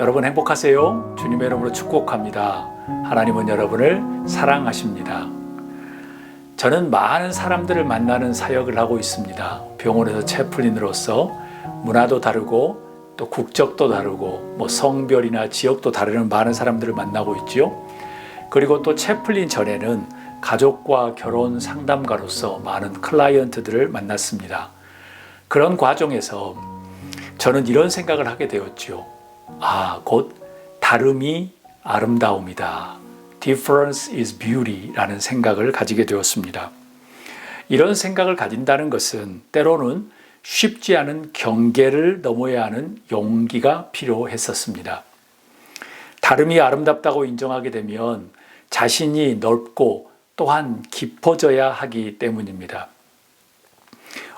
여러분 행복하세요? 주님의 이름으로 축복합니다. 하나님은 여러분을 사랑하십니다. 저는 많은 사람들을 만나는 사역을 하고 있습니다. 병원에서 채플린으로서 문화도 다르고 또 국적도 다르고 성별이나 지역도 다르는 많은 사람들을 만나고 있죠. 그리고 또 채플린 전에는 가족과 결혼 상담가로서 많은 클라이언트들을 만났습니다. 그런 과정에서 저는 이런 생각을 하게 되었죠. 곧 다름이 아름다움이다. Difference is beauty 라는 생각을 가지게 되었습니다. 이런 생각을 가진다는 것은 때로는 쉽지 않은 경계를 넘어야 하는 용기가 필요했었습니다. 다름이 아름답다고 인정하게 되면 자신이 넓고 또한 깊어져야 하기 때문입니다.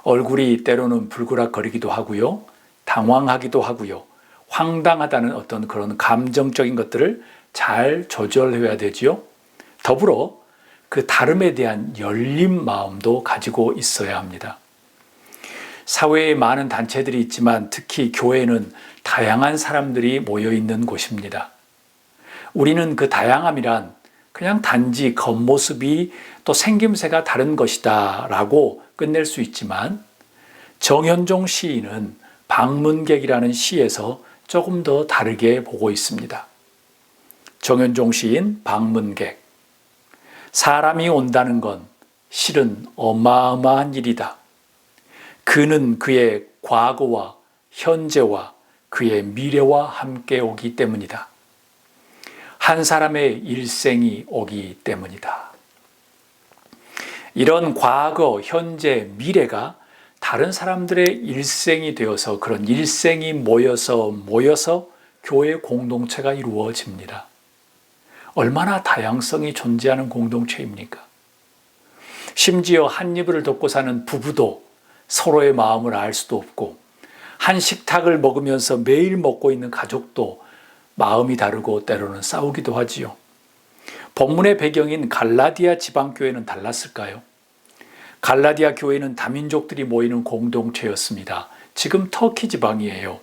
얼굴이 때로는 불그락거리기도 하고요. 당황하기도 하고요. 황당하다는 어떤 그런 감정적인 것들을 잘 조절해야 되지요. 더불어 그 다름에 대한 열린 마음도 가지고 있어야 합니다. 사회에 많은 단체들이 있지만 특히 교회는 다양한 사람들이 모여 있는 곳입니다. 우리는 그 다양함이란 그냥 단지 겉모습이 또 생김새가 다른 것이다 라고 끝낼 수 있지만 정현종 시인은 방문객이라는 시에서 조금 더 다르게 보고 있습니다. 정현종 시인 방문객. 사람이 온다는 건 실은 어마어마한 일이다. 그는 그의 과거와 현재와 그의 미래와 함께 오기 때문이다. 한 사람의 일생이 오기 때문이다. 이런 과거, 현재, 미래가 다른 사람들의 일생이 되어서 그런 일생이 모여서 교회 공동체가 이루어집니다. 얼마나 다양성이 존재하는 공동체입니까? 심지어 한 이불을 덮고 사는 부부도 서로의 마음을 알 수도 없고 한 식탁을 먹으면서 매일 먹고 있는 가족도 마음이 다르고 때로는 싸우기도 하지요. 본문의 배경인 갈라디아 지방교회는 달랐을까요? 갈라디아 교회는 다민족들이 모이는 공동체였습니다. 지금 터키 지방이에요.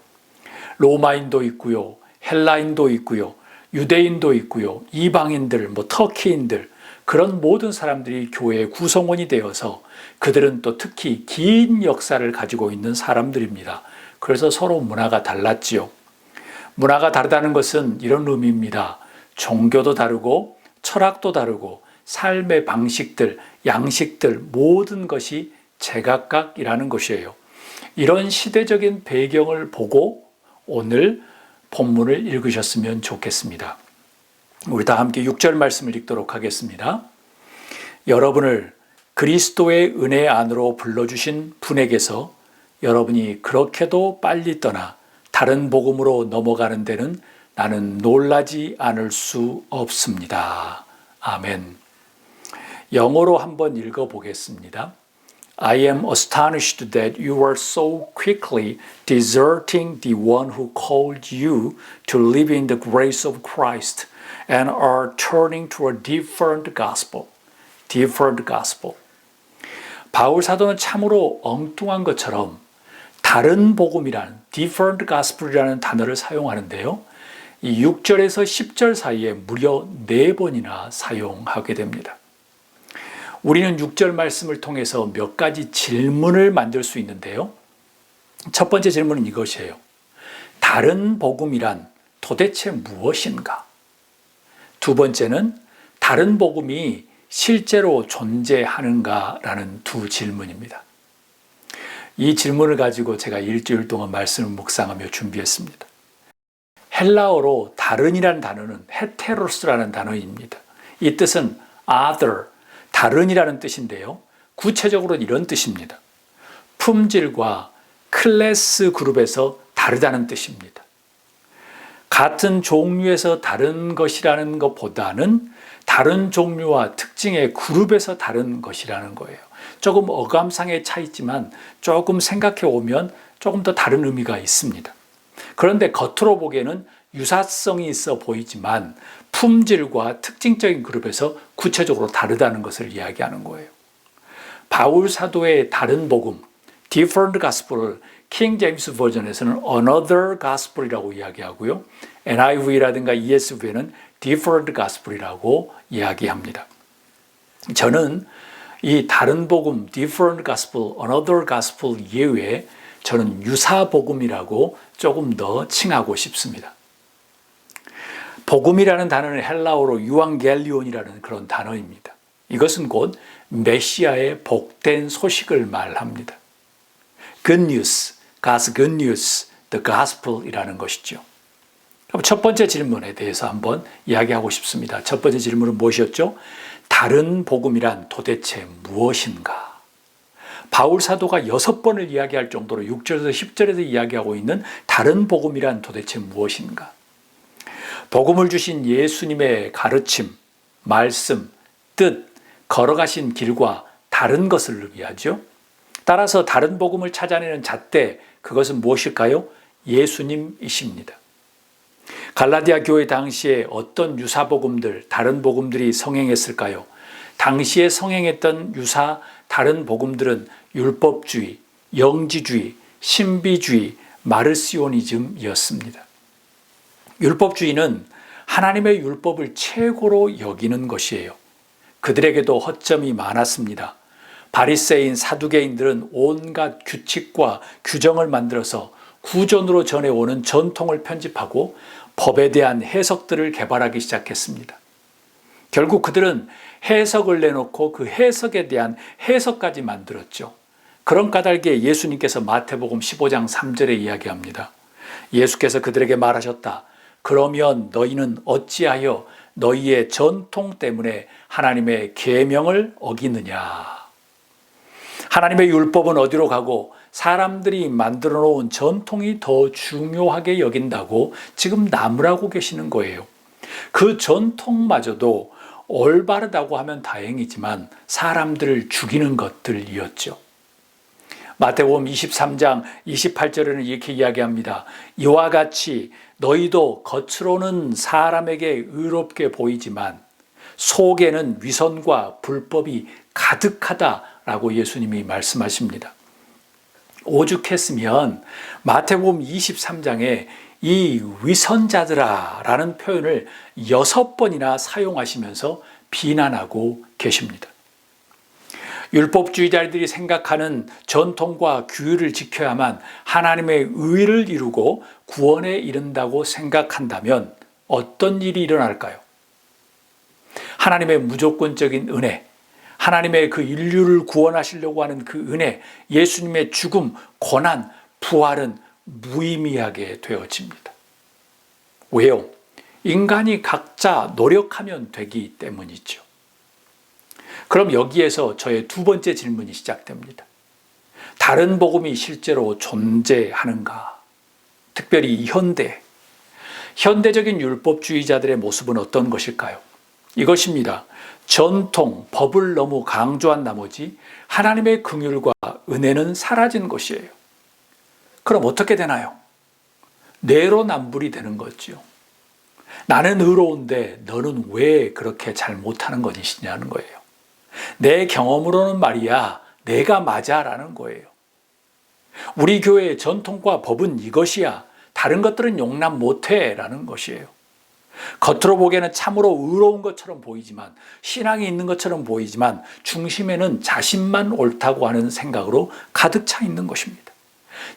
로마인도 있고요. 헬라인도 있고요. 유대인도 있고요. 이방인들, 터키인들 그런 모든 사람들이 교회의 구성원이 되어서 그들은 또 특히 긴 역사를 가지고 있는 사람들입니다. 그래서 서로 문화가 달랐지요. 문화가 다르다는 것은 이런 의미입니다. 종교도 다르고 철학도 다르고 삶의 방식들, 양식들 모든 것이 제각각이라는 것이에요. 이런 시대적인 배경을 보고 오늘 본문을 읽으셨으면 좋겠습니다. 우리 다 함께 6절 말씀을 읽도록 하겠습니다. 여러분을 그리스도의 은혜 안으로 불러주신 분에게서 여러분이 그렇게도 빨리 떠나 다른 복음으로 넘어가는 데는 나는 놀라지 않을 수 없습니다. 아멘. 영어로 한번 읽어보겠습니다. I am astonished that you are so quickly deserting the one who called you to live in the grace of Christ and are turning to a different gospel. Different gospel. 바울 사도는 참으로 엉뚱한 것처럼 다른 복음이라는 different gospel이라는 단어를 사용하는데요. 이 6절에서 10절 사이에 무려 4번이나 사용하게 됩니다. 우리는 6절 말씀을 통해서 몇 가지 질문을 만들 수 있는데요. 첫 번째 질문은 이것이에요. 다른 복음이란 도대체 무엇인가? 두 번째는 다른 복음이 실제로 존재하는가라는 두 질문입니다. 이 질문을 가지고 제가 일주일 동안 말씀을 묵상하며 준비했습니다. 헬라어로 다른이라는 단어는 헤테로스라는 단어입니다. 이 뜻은 other, 다른이라는 뜻인데요. 구체적으로는 이런 뜻입니다. 품질과 클래스 그룹에서 다르다는 뜻입니다. 같은 종류에서 다른 것이라는 것보다는 다른 종류와 특징의 그룹에서 다른 것이라는 거예요. 조금 어감상의 차이지만 조금 생각해 오면 조금 더 다른 의미가 있습니다. 그런데 겉으로 보기에는 유사성이 있어 보이지만 품질과 특징적인 그룹에서 구체적으로 다르다는 것을 이야기하는 거예요. 바울 사도의 다른 복음, different gospel을 킹 제임스 버전에서는 another gospel이라고 이야기하고요. NIV라든가 ESV에는 different gospel이라고 이야기합니다. 저는 이 다른 복음, different gospel, another gospel 이외에 저는 유사 복음이라고 조금 더 칭하고 싶습니다. 복음이라는 단어는 헬라어로 유앙겔리온이라는 그런 단어입니다. 이것은 곧 메시아의 복된 소식을 말합니다. Good news, God's good news, the gospel이라는 것이죠. 그럼 첫 번째 질문에 대해서 한번 이야기하고 싶습니다. 첫 번째 질문은 무엇이었죠? 다른 복음이란 도대체 무엇인가? 바울 사도가 6번을 이야기할 정도로 6절에서 10절에서 이야기하고 있는 다른 복음이란 도대체 무엇인가? 복음을 주신 예수님의 가르침, 말씀, 뜻, 걸어가신 길과 다른 것을 의미하죠. 따라서 다른 복음을 찾아내는 잣대, 그것은 무엇일까요? 예수님이십니다. 갈라디아 교회 당시에 어떤 유사 복음들, 다른 복음들이 성행했을까요? 당시에 성행했던 유사 다른 복음들은 율법주의, 영지주의, 신비주의, 마르시오니즘이었습니다. 율법주의는 하나님의 율법을 최고로 여기는 것이에요. 그들에게도 허점이 많았습니다. 바리새인, 사두개인들은 온갖 규칙과 규정을 만들어서 구전으로 전해오는 전통을 편집하고 법에 대한 해석들을 개발하기 시작했습니다. 결국 그들은 해석을 내놓고 그 해석에 대한 해석까지 만들었죠. 그런 까닭에 예수님께서 마태복음 15장 3절에 이야기합니다. 예수께서 그들에게 말하셨다. 그러면 너희는 어찌하여 너희의 전통 때문에 하나님의 계명을 어기느냐. 하나님의 율법은 어디로 가고 사람들이 만들어 놓은 전통이 더 중요하게 여긴다고 지금 나무라고 계시는 거예요. 그 전통마저도 올바르다고 하면 다행이지만 사람들을 죽이는 것들이었죠. 마태복음 23장 28절에는 이렇게 이야기합니다. 이와 같이 너희도 겉으로는 사람에게 의롭게 보이지만 속에는 위선과 불법이 가득하다라고 예수님이 말씀하십니다. 오죽했으면 마태복음 23장에 이 위선자들아라는 표현을 6번이나 사용하시면서 비난하고 계십니다. 율법주의자들이 생각하는 전통과 규율을 지켜야만 하나님의 의를 이루고 구원에 이른다고 생각한다면 어떤 일이 일어날까요? 하나님의 무조건적인 은혜, 하나님의 그 인류를 구원하시려고 하는 그 은혜, 예수님의 죽음, 고난, 부활은 무의미하게 되어집니다. 왜요? 인간이 각자 노력하면 되기 때문이죠. 그럼 여기에서 저의 두 번째 질문이 시작됩니다. 다른 복음이 실제로 존재하는가? 특별히 현대적인 율법주의자들의 모습은 어떤 것일까요? 이것입니다. 전통, 법을 너무 강조한 나머지 하나님의 긍휼과 은혜는 사라진 것이에요. 그럼 어떻게 되나요? 내로남불이 되는 거죠. 나는 의로운데 너는 왜 그렇게 잘 못하는 것이냐는 거예요. 내 경험으로는 말이야, 내가 맞아라는 거예요. 우리 교회의 전통과 법은 이것이야. 다른 것들은 용납 못해라는 것이에요. 겉으로 보기에는 참으로 의로운 것처럼 보이지만, 신앙이 있는 것처럼 보이지만 중심에는 자신만 옳다고 하는 생각으로 가득 차 있는 것입니다.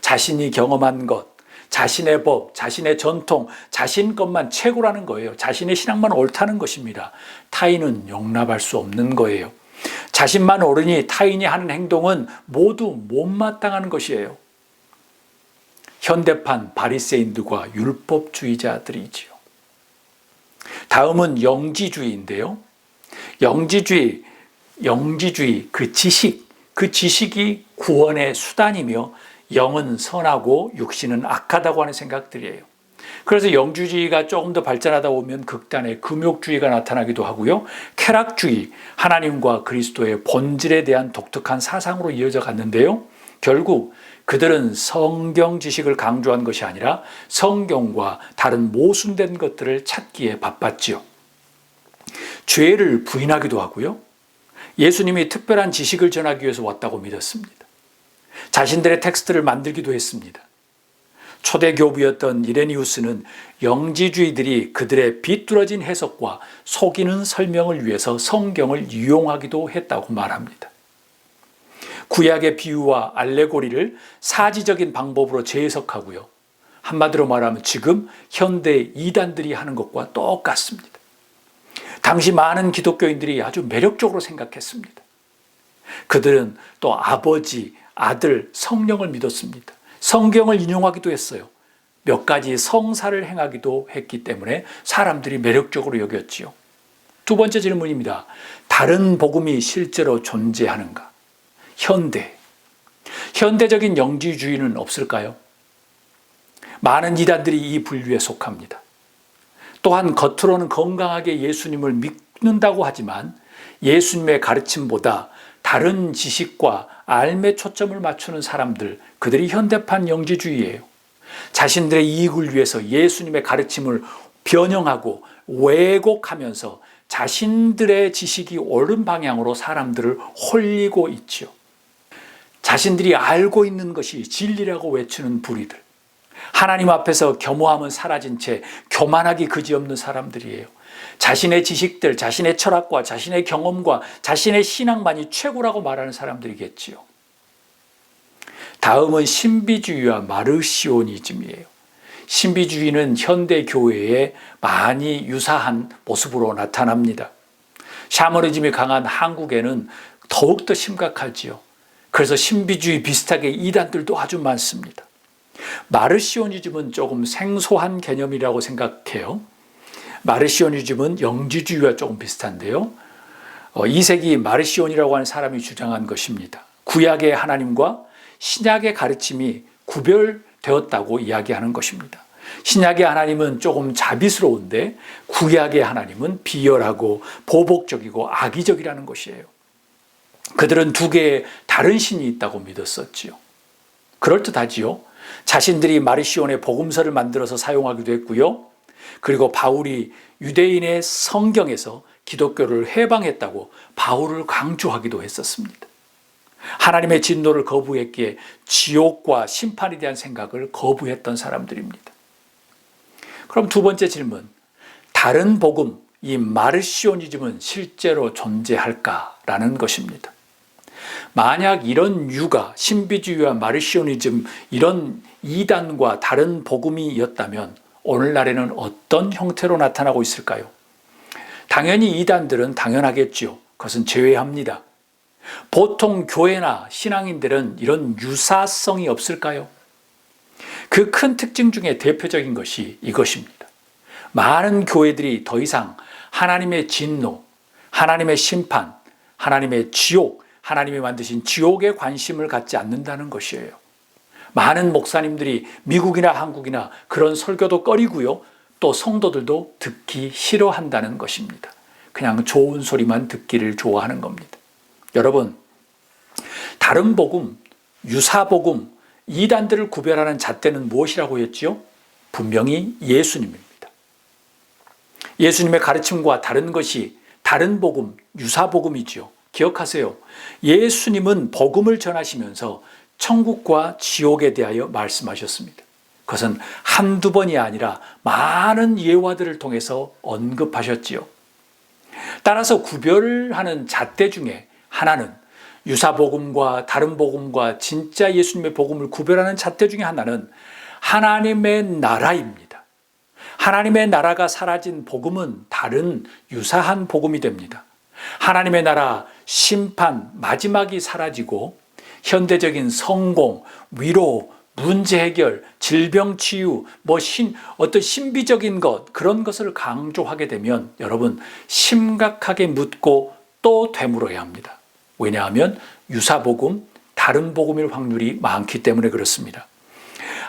자신이 경험한 것, 자신의 법, 자신의 전통, 자신 것만 최고라는 거예요. 자신의 신앙만 옳다는 것입니다. 타인은 용납할 수 없는 거예요. 자신만 옳으니 타인이 하는 행동은 모두 못마땅한 것이에요. 현대판 바리새인들과 율법주의자들이지요. 다음은 영지주의인데요. 영지주의, 그 지식이 구원의 수단이며 영은 선하고 육신은 악하다고 하는 생각들이에요. 그래서 영주주의가 조금 더 발전하다 보면 극단의 금욕주의가 나타나기도 하고요. 쾌락주의, 하나님과 그리스도의 본질에 대한 독특한 사상으로 이어져 갔는데요. 결국 그들은 성경 지식을 강조한 것이 아니라 성경과 다른 모순된 것들을 찾기에 바빴지요. 죄를 부인하기도 하고요. 예수님이 특별한 지식을 전하기 위해서 왔다고 믿었습니다. 자신들의 텍스트를 만들기도 했습니다. 초대 교부였던 이레니우스는 영지주의들이 그들의 비뚤어진 해석과 속이는 설명을 위해서 성경을 이용하기도 했다고 말합니다. 구약의 비유와 알레고리를 사지적인 방법으로 재해석하고요. 한마디로 말하면 지금 현대 이단들이 하는 것과 똑같습니다. 당시 많은 기독교인들이 아주 매력적으로 생각했습니다. 그들은 또 아버지, 아들, 성령을 믿었습니다. 성경을 인용하기도 했어요. 몇 가지 성사를 행하기도 했기 때문에 사람들이 매력적으로 여겼지요. 두 번째 질문입니다. 다른 복음이 실제로 존재하는가? 현대적인 영지주의는 없을까요? 많은 이단들이 이 분류에 속합니다. 또한 겉으로는 건강하게 예수님을 믿는다고 하지만 예수님의 가르침보다 다른 지식과 알매 초점을 맞추는 사람들, 그들이 현대판 영지주의예요. 자신들의 이익을 위해서 예수님의 가르침을 변형하고 왜곡하면서 자신들의 지식이 옳은 방향으로 사람들을 홀리고 있지요. 자신들이 알고 있는 것이 진리라고 외치는 부리들. 하나님 앞에서 겸허함은 사라진 채 교만하기 그지없는 사람들이에요. 자신의 지식들, 자신의 철학과 자신의 경험과 자신의 신앙만이 최고라고 말하는 사람들이겠지요. 다음은 신비주의와 마르시오니즘이에요. 신비주의는 현대 교회에 많이 유사한 모습으로 나타납니다. 샤머니즘이 강한 한국에는 더욱더 심각하지요. 그래서 신비주의 비슷하게 이단들도 아주 많습니다. 마르시오니즘은 조금 생소한 개념이라고 생각해요. 마르시오니즘은 영지주의와 조금 비슷한데요. 2세기 마르시온이라고 하는 사람이 주장한 것입니다. 구약의 하나님과 신약의 가르침이 구별되었다고 이야기하는 것입니다. 신약의 하나님은 조금 자비스러운데 구약의 하나님은 비열하고 보복적이고 악의적이라는 것이에요. 그들은 두 개의 다른 신이 있다고 믿었었지요. 그럴듯하지요. 자신들이 마르시온의 복음서를 만들어서 사용하기도 했고요. 그리고 바울이 유대인의 성경에서 기독교를 해방했다고 바울을 강조하기도 했었습니다. 하나님의 진노를 거부했기에 지옥과 심판에 대한 생각을 거부했던 사람들입니다. 그럼 두 번째 질문, 다른 복음, 이 마르시오니즘은 실제로 존재할까라는 것입니다. 만약 이런 유가 신비주의와 마르시오니즘 이런 이단과 다른 복음이었다면 오늘날에는 어떤 형태로 나타나고 있을까요? 당연히 이단들은 당연하겠지요. 그것은 제외합니다. 보통 교회나 신앙인들은 이런 유사성이 없을까요? 그 큰 특징 중에 대표적인 것이 이것입니다. 많은 교회들이 더 이상 하나님의 진노, 하나님의 심판, 하나님의 지옥, 하나님이 만드신 지옥에 관심을 갖지 않는다는 것이에요. 많은 목사님들이 미국이나 한국이나 그런 설교도 꺼리고요. 또 성도들도 듣기 싫어한다는 것입니다. 그냥 좋은 소리만 듣기를 좋아하는 겁니다. 여러분, 다른 복음, 유사복음, 이단들을 구별하는 잣대는 무엇이라고 했지요? 분명히 예수님입니다. 예수님의 가르침과 다른 것이 다른 복음, 유사복음이지요. 기억하세요. 예수님은 복음을 전하시면서 천국과 지옥에 대하여 말씀하셨습니다. 그것은 한두 번이 아니라 많은 예화들을 통해서 언급하셨지요. 따라서 구별하는 잣대 중에 하나는 유사복음과 다른 복음과 진짜 예수님의 복음을 구별하는 잣대 중에 하나는 하나님의 나라입니다. 하나님의 나라가 사라진 복음은 다른 유사한 복음이 됩니다. 하나님의 나라, 심판, 마지막이 사라지고 현대적인 성공, 위로, 문제 해결, 질병 치유, 어떤 신비적인 것, 그런 것을 강조하게 되면 여러분 심각하게 묻고 또 되물어야 합니다. 왜냐하면 유사복음, 다른 복음일 확률이 많기 때문에 그렇습니다.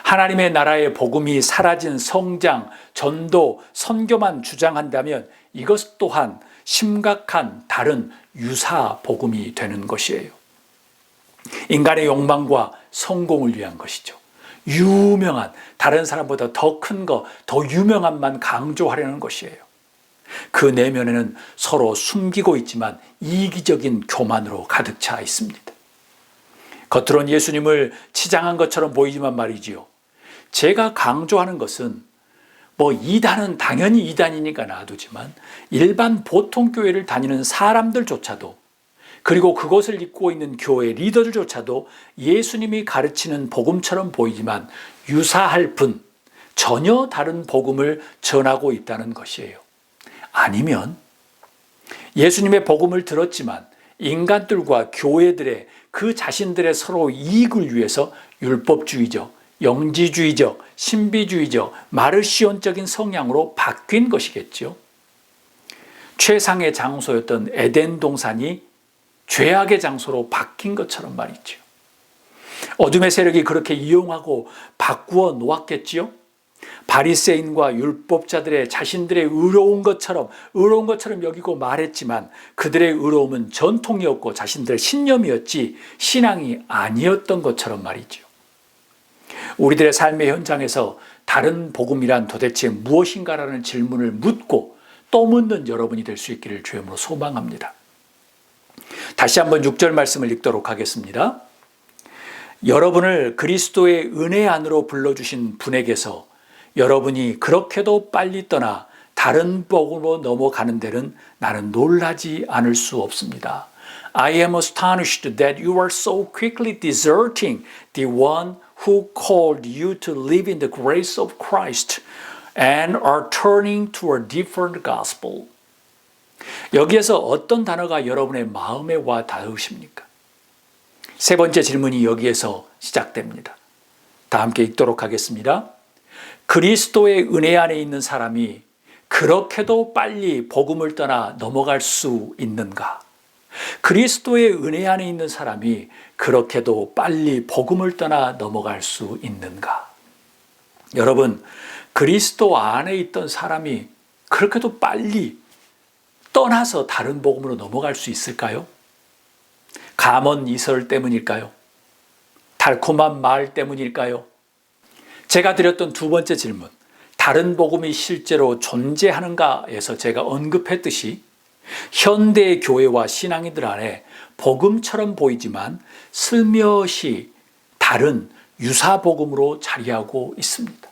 하나님의 나라의 복음이 사라진 성장, 전도, 선교만 주장한다면 이것 또한 심각한 다른 유사복음이 되는 것이에요. 인간의 욕망과 성공을 위한 것이죠. 유명한, 다른 사람보다 더 큰 것, 더 유명한만 강조하려는 것이에요. 그 내면에는 서로 숨기고 있지만 이기적인 교만으로 가득 차 있습니다. 겉으론 예수님을 치장한 것처럼 보이지만 말이지요. 제가 강조하는 것은 이단은 당연히 이단이니까 놔두지만 일반 보통 교회를 다니는 사람들조차도, 그리고 그것을 잇고 있는 교회 리더들조차도 예수님이 가르치는 복음처럼 보이지만 유사할 뿐 전혀 다른 복음을 전하고 있다는 것이에요. 아니면 예수님의 복음을 들었지만 인간들과 교회들의 그 자신들의 서로 이익을 위해서 율법주의적, 영지주의적, 신비주의적, 마르시온적인 성향으로 바뀐 것이겠죠. 최상의 장소였던 에덴 동산이 죄악의 장소로 바뀐 것처럼 말이죠. 어둠의 세력이 그렇게 이용하고 바꾸어 놓았겠지요. 바리새인과 율법자들의 자신들의 의로운 것처럼 여기고 말했지만 그들의 의로움은 전통이었고 자신들의 신념이었지 신앙이 아니었던 것처럼 말이죠. 우리들의 삶의 현장에서 다른 복음이란 도대체 무엇인가라는 질문을 묻고 또 묻는 여러분이 될 수 있기를 주님으로 소망합니다. 다시 한번 6절 말씀을 읽도록 하겠습니다. 여러분을 그리스도의 은혜 안으로 불러주신 분에게서 여러분이 그렇게도 빨리 떠나 다른 복음으로 넘어가는 데는 나는 놀라지 않을 수 없습니다. I am astonished that you are so quickly deserting the one who called you to live in the grace of Christ and are turning to a different gospel. 여기에서 어떤 단어가 여러분의 마음에 와 닿으십니까? 세 번째 질문이 여기에서 시작됩니다. 다 함께 읽도록 하겠습니다. 그리스도의 은혜 안에 있는 사람이 그렇게도 빨리 복음을 떠나 넘어갈 수 있는가? 그리스도의 은혜 안에 있는 사람이 그렇게도 빨리 복음을 떠나 넘어갈 수 있는가? 여러분, 그리스도 안에 있던 사람이 그렇게도 빨리 떠나서 다른 복음으로 넘어갈 수 있을까요? 감언 이설 때문일까요? 달콤한 말 때문일까요? 제가 드렸던 두 번째 질문, 다른 복음이 실제로 존재하는가에서 제가 언급했듯이 현대의 교회와 신앙인들 안에 복음처럼 보이지만 슬며시 다른 유사 복음으로 자리하고 있습니다.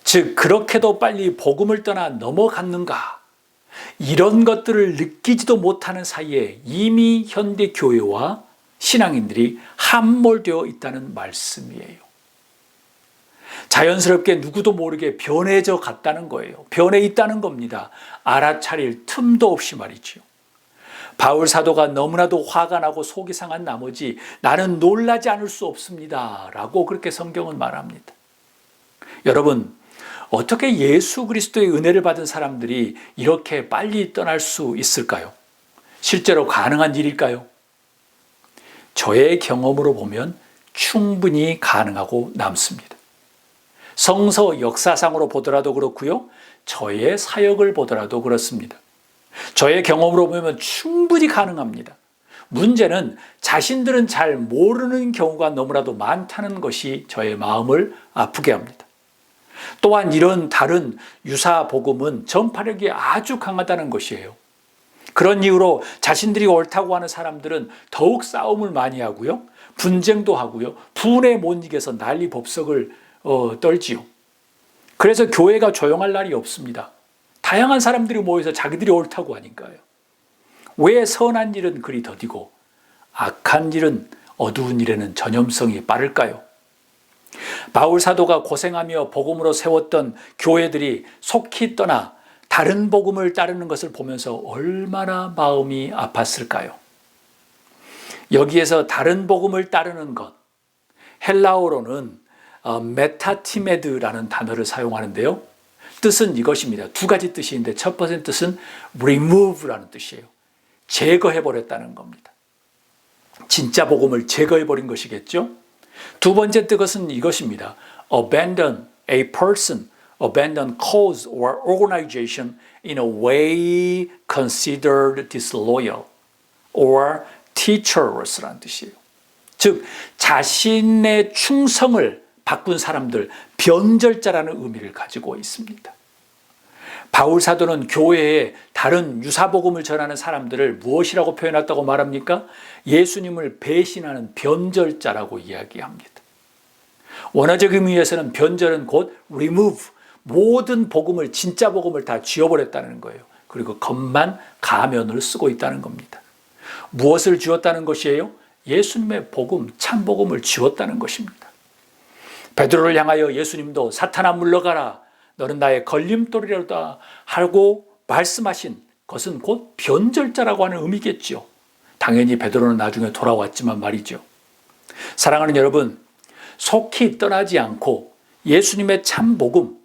즉, 그렇게도 빨리 복음을 떠나 넘어갔는가? 이런 것들을 느끼지도 못하는 사이에 이미 현대 교회와 신앙인들이 함몰되어 있다는 말씀이에요. 자연스럽게 누구도 모르게 변해져 갔다는 거예요. 변해 있다는 겁니다. 알아차릴 틈도 없이 말이죠. 바울 사도가 너무나도 화가 나고 속이 상한 나머지 나는 놀라지 않을 수 없습니다 라고 그렇게 성경은 말합니다. 여러분, 어떻게 예수 그리스도의 은혜를 받은 사람들이 이렇게 빨리 떠날 수 있을까요? 실제로 가능한 일일까요? 저의 경험으로 보면 충분히 가능하고 남습니다. 성서 역사상으로 보더라도 그렇고요. 저의 사역을 보더라도 그렇습니다. 저의 경험으로 보면 충분히 가능합니다. 문제는 자신들은 잘 모르는 경우가 너무나도 많다는 것이 저의 마음을 아프게 합니다. 또한 이런 다른 유사 복음은 전파력이 아주 강하다는 것이에요. 그런 이유로 자신들이 옳다고 하는 사람들은 더욱 싸움을 많이 하고요. 분쟁도 하고요. 분에 못 이겨서 난리 법석을 떨지요. 그래서 교회가 조용할 날이 없습니다. 다양한 사람들이 모여서 자기들이 옳다고 하니까요. 왜 선한 일은 그리 더디고 악한 일은 어두운 일에는 전염성이 빠를까요? 바울 사도가 고생하며 복음으로 세웠던 교회들이 속히 떠나 다른 복음을 따르는 것을 보면서 얼마나 마음이 아팠을까요? 여기에서 다른 복음을 따르는 것, 헬라어로는 메타티메드라는 단어를 사용하는데요. 뜻은 이것입니다. 두 가지 뜻이 있는데 첫 번째 뜻은 remove라는 뜻이에요. 제거해버렸다는 겁니다. 진짜 복음을 제거해버린 것이겠죠. 두 번째 뜻은 이것입니다. Abandon a person, abandon cause or organization in a way considered disloyal or treacherous라는 뜻이에요. 즉, 자신의 충성을 바꾼 사람들, 변절자라는 의미를 가지고 있습니다. 바울 사도는 교회에 다른 유사복음을 전하는 사람들을 무엇이라고 표현했다고 말합니까? 예수님을 배신하는 변절자라고 이야기합니다. 원어적 의미에서는 변절은 곧 remove, 모든 복음을, 진짜 복음을 다 지워버렸다는 거예요. 그리고 겉만 가면을 쓰고 있다는 겁니다. 무엇을 지웠다는 것이에요? 예수님의 복음, 참 복음을 지웠다는 것입니다. 베드로를 향하여 예수님도 사탄아 물러가라, 너는 나의 걸림돌이로다 하고 말씀하신 것은 곧 변절자라고 하는 의미겠죠. 당연히 베드로는 나중에 돌아왔지만 말이죠. 사랑하는 여러분, 속히 떠나지 않고 예수님의 참 복음,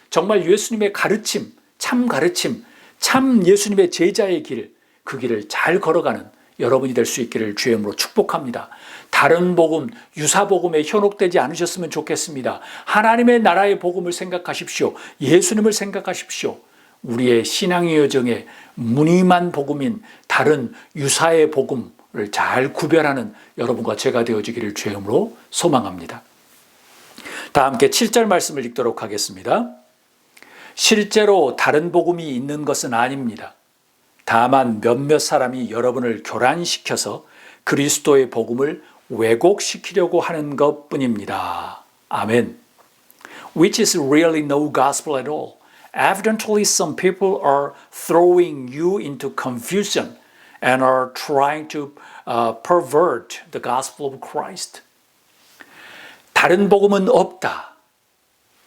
정말 예수님의 가르침, 참 예수님의 제자의 길, 그 길을 잘 걸어가는 여러분이 될 수 있기를 주의 이름으로 축복합니다. 다른 복음, 유사 복음에 현혹되지 않으셨으면 좋겠습니다. 하나님의 나라의 복음을 생각하십시오. 예수님을 생각하십시오. 우리의 신앙의 여정에 무늬만 복음인 다른 유사의 복음을 잘 구별하는 여러분과 제가 되어지기를 주의 이름으로 소망합니다. 다 함께 7절 말씀을 읽도록 하겠습니다. 실제로 다른 복음이 있는 것은 아닙니다. 다만 몇몇 사람이 여러분을 교란시켜서 그리스도의 복음을 왜곡시키려고 하는 것뿐입니다. 아멘. Which is really no gospel at all. Evidently some people are throwing you into confusion and are trying to pervert the gospel of Christ. 다른 복음은 없다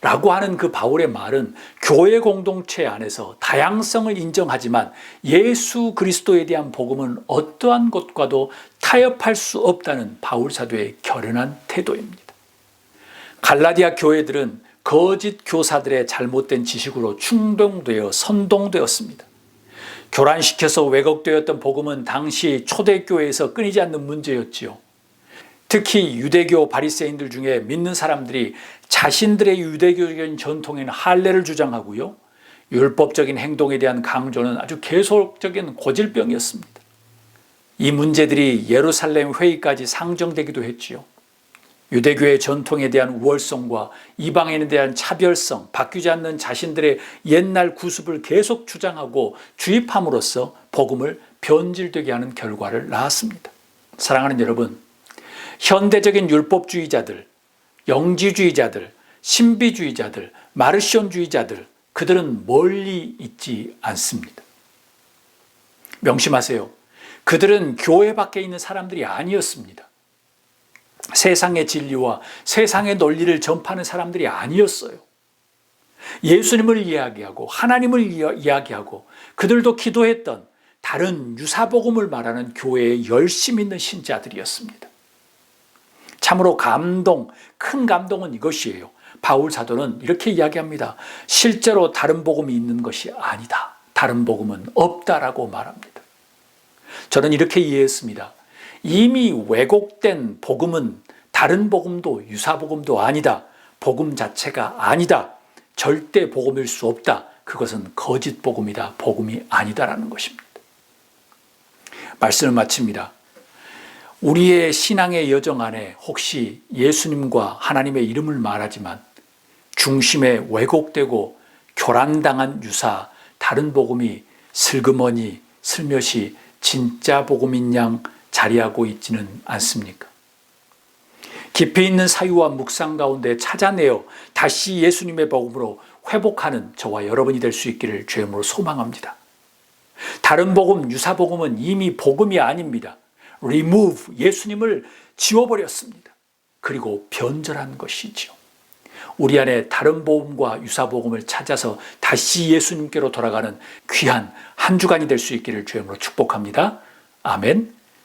라고 하는 그 바울의 말은 교회 공동체 안에서 다양성을 인정하지만 예수 그리스도에 대한 복음은 어떠한 것과도 타협할 수 없다는 바울 사도의 결연한 태도입니다. 갈라디아 교회들은 거짓 교사들의 잘못된 지식으로 충동되어 선동되었습니다. 교란시켜서 왜곡되었던 복음은 당시 초대교회에서 끊이지 않는 문제였지요. 특히 유대교 바리새인들 중에 믿는 사람들이 자신들의 유대교적인 전통인 할례를 주장하고요. 율법적인 행동에 대한 강조는 아주 계속적인 고질병이었습니다. 이 문제들이 예루살렘 회의까지 상정되기도 했지요. 유대교의 전통에 대한 우월성과 이방인에 대한 차별성, 바뀌지 않는 자신들의 옛날 구습을 계속 주장하고 주입함으로써 복음을 변질되게 하는 결과를 낳았습니다. 사랑하는 여러분, 현대적인 율법주의자들, 영지주의자들, 신비주의자들, 마르시온주의자들, 그들은 멀리 있지 않습니다. 명심하세요. 그들은 교회 밖에 있는 사람들이 아니었습니다. 세상의 진리와 세상의 논리를 전파하는 사람들이 아니었어요. 예수님을 이야기하고 하나님을 이야기하고 그들도 기도했던 다른 유사복음을 말하는 교회에 열심 있는 신자들이었습니다. 참으로 큰 감동은 이것이에요. 바울 사도는 이렇게 이야기합니다. 실제로 다른 복음이 있는 것이 아니다. 다른 복음은 없다라고 말합니다. 저는 이렇게 이해했습니다. 이미 왜곡된 복음은 다른 복음도 유사복음도 아니다. 복음 자체가 아니다. 절대 복음일 수 없다. 그것은 거짓 복음이다. 복음이 아니다라는 것입니다. 말씀을 마칩니다. 우리의 신앙의 여정 안에 혹시 예수님과 하나님의 이름을 말하지만 중심에 왜곡되고 교란당한 유사 다른 복음이 슬그머니 슬며시 진짜 복음인 양 자리하고 있지는 않습니까? 깊이 있는 사유와 묵상 가운데 찾아내어 다시 예수님의 복음으로 회복하는 저와 여러분이 될 수 있기를 주의 이름으로 소망합니다. 다른 복음, 유사 복음은 이미 복음이 아닙니다. remove, 예수님을 지워버렸습니다. 그리고 변절한 것이지요. 우리 안에 다른 복음과 유사 복음을 찾아서 다시 예수님께로 돌아가는 귀한 한 주간이 될 수 있기를 주의 이름으로 축복합니다. 아멘.